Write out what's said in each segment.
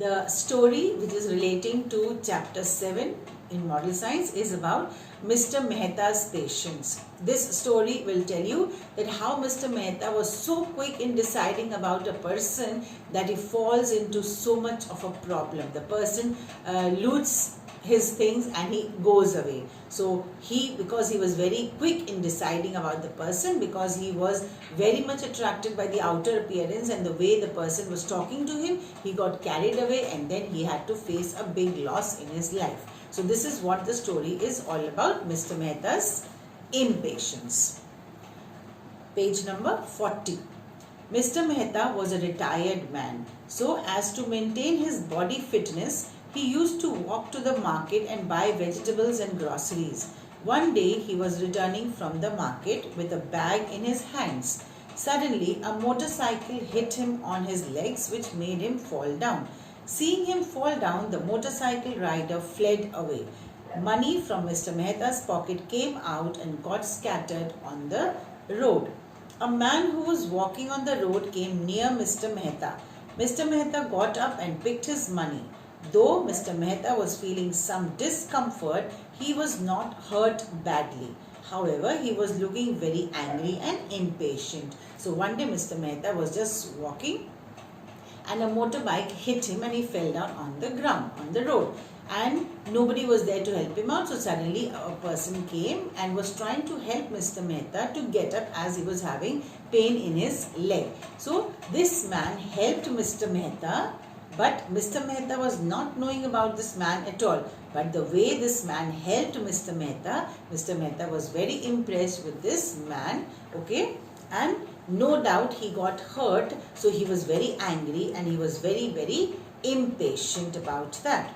The story which is relating to chapter 7 in Model Science is about Mr. Mehta's patience. This story will tell you that how Mr. Mehta was so quick in deciding about a person that he falls into so much of a problem. The person loots his things and he goes away. So because he was very quick in deciding about the person, because he was very much attracted by the outer appearance and the way the person was talking to him, he got carried away and then he had to face a big loss in his life. So this is what the story is all about, Mr. Mehta's impatience. Page number 40. Mr. Mehta was a retired man. So as to maintain his body fitness, he used to walk to the market and buy vegetables and groceries. One day he was returning from the market with a bag in his hands. Suddenly a motorcycle hit him on his legs, which made him fall down. Seeing him fall down, the motorcycle rider fled away. Money from Mr. Mehta's pocket came out and got scattered on the road. A man who was walking on the road came near Mr. Mehta. Mr. Mehta got up and picked his money. Though Mr. Mehta was feeling some discomfort, he was not hurt badly. However, he was looking very angry and impatient. So one day Mr. Mehta was just walking and a motorbike hit him and he fell down on the ground, on the road. And nobody was there to help him out. So suddenly a person came and was trying to help Mr. Mehta to get up as he was having pain in his leg. So this man helped Mr. Mehta. But Mr. Mehta was not knowing about this man at all. But the way this man helped Mr. Mehta was very impressed with this man. Okay. And no doubt he got hurt. So he was very angry and he was very, very impatient about that.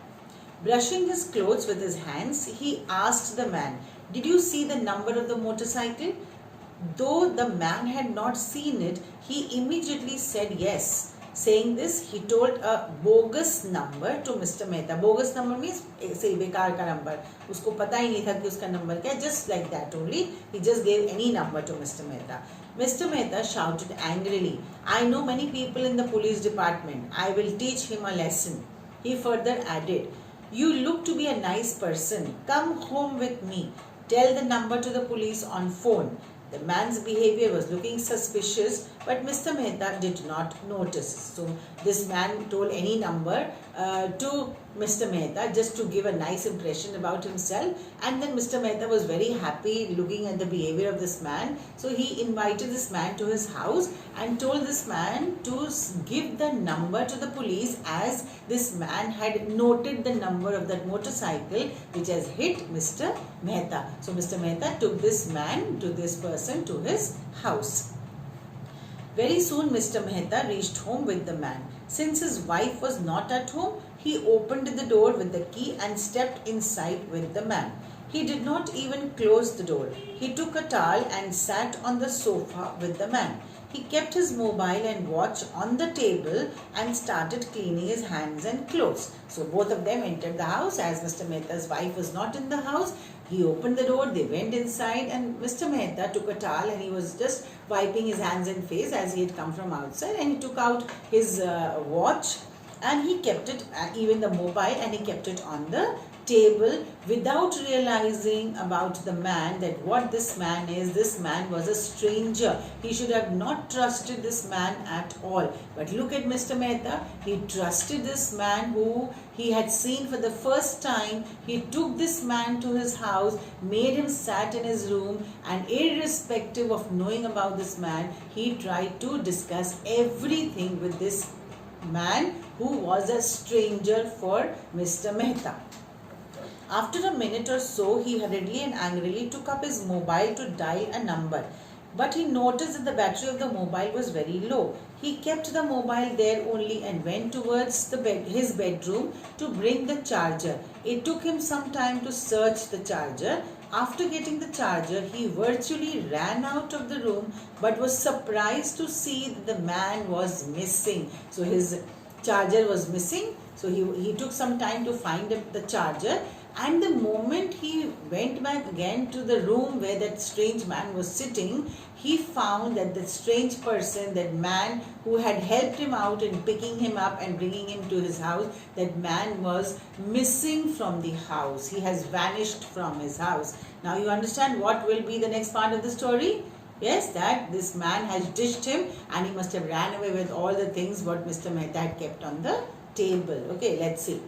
Brushing his clothes with his hands, he asked the man, "Did you see the number of the motorcycle?" Though the man had not seen it, he immediately said yes. Saying this, he told a bogus number to Mr. Mehta. Bogus number means say bekar ka number. Usko pata hi nahi tha ki uska number kya hai. Just like that only, he just gave any number to Mr. Mehta. Mr. Mehta shouted angrily, "I know many people in the police department. I will teach him a lesson." He further added, "You look to be a nice person. Come home with me. Tell the number to the police on phone." The man's behavior was looking suspicious, but Mr. Mehta did not notice. So this man told any number to Mr. Mehta just to give a nice impression about himself. And then Mr. Mehta was very happy looking at the behavior of this man. So he invited this man to his house and told this man to give the number to the police, as this man had noted the number of that motorcycle which has hit Mr. Mehta. So Mr. Mehta took this man to this person to his house. Very soon Mr. Mehta reached home with the man. Since his wife was not at home, he opened the door with the key and stepped inside with the man. He did not even close the door. He took a towel and sat on the sofa with the man. He kept his mobile and watch on the table and started cleaning his hands and clothes. So both of them entered the house. As Mr. Mehta's wife was not in the house, he opened the door, they went inside, and Mr. Mehta took a towel and he was just wiping his hands and face as he had come from outside, and he took out his watch and he kept it, even the mobile, and he kept it on the table without realizing about the man, that what this man is. This man was a stranger. He should have not trusted this man at all. But look at Mr. Mehta. He trusted this man who he had seen for the first time. He took this man to his house, made him sat in his room, and irrespective of knowing about this man, he tried to discuss everything with this man who was a stranger for Mr. Mehta. After a minute or so, he hurriedly and angrily took up his mobile to dial a number. But he noticed that the battery of the mobile was very low. He kept the mobile there only and went towards his bedroom to bring the charger. It took him some time to search the charger. After getting the charger, he virtually ran out of the room, but was surprised to see that the man was missing. So his charger was missing. So he took some time to find the charger. And the moment he went back again to the room where that strange man was sitting, he found that the strange person, that man who had helped him out in picking him up and bringing him to his house, that man was missing from the house. He has vanished from his house. Now you understand what will be the next part of the story? Yes, that this man has dished him and he must have ran away with all the things what Mr. Mehta had kept on the table. Okay, let's see.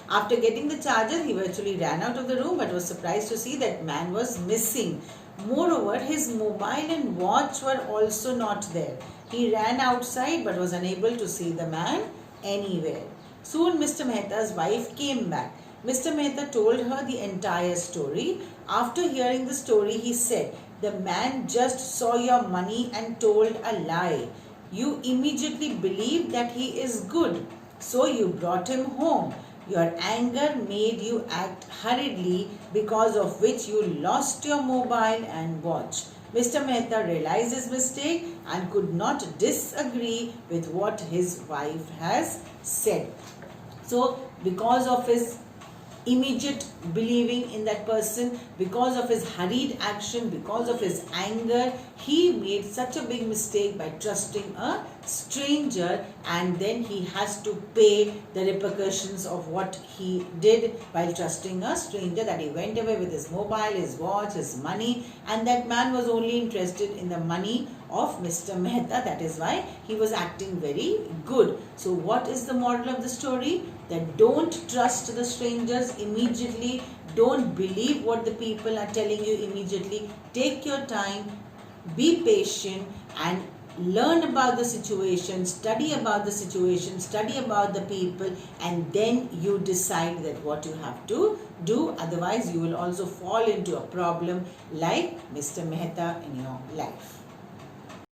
After getting the charger, he virtually ran out of the room but was surprised to see that man was missing. Moreover, his mobile and watch were also not there. He ran outside but was unable to see the man anywhere. Soon Mr. Mehta's wife came back. Mr. Mehta told her the entire story. After hearing the story, he said, "The man just saw your money and told a lie. You immediately believed that he is good, so you brought him home. Your anger made you act hurriedly, because of which you lost your mobile and watch." Mr. Mehta realized his mistake and could not disagree with what his wife has said. So, because of his immediate believing in that person, because of his hurried action, because of his anger, he made such a big mistake by trusting a stranger, and then he has to pay the repercussions of what he did while trusting a stranger, that he went away with his mobile, his watch, his money, and that man was only interested in the money of Mr. Mehta. That is why he was acting very good. So what is the moral of the story? That don't trust the strangers immediately. Don't believe what the people are telling you immediately. Take your time, be patient, and learn about the situation, study about the situation, study about the people, and then you decide that what you have to do. Otherwise, you will also fall into a problem like Mr. Mehta in your life.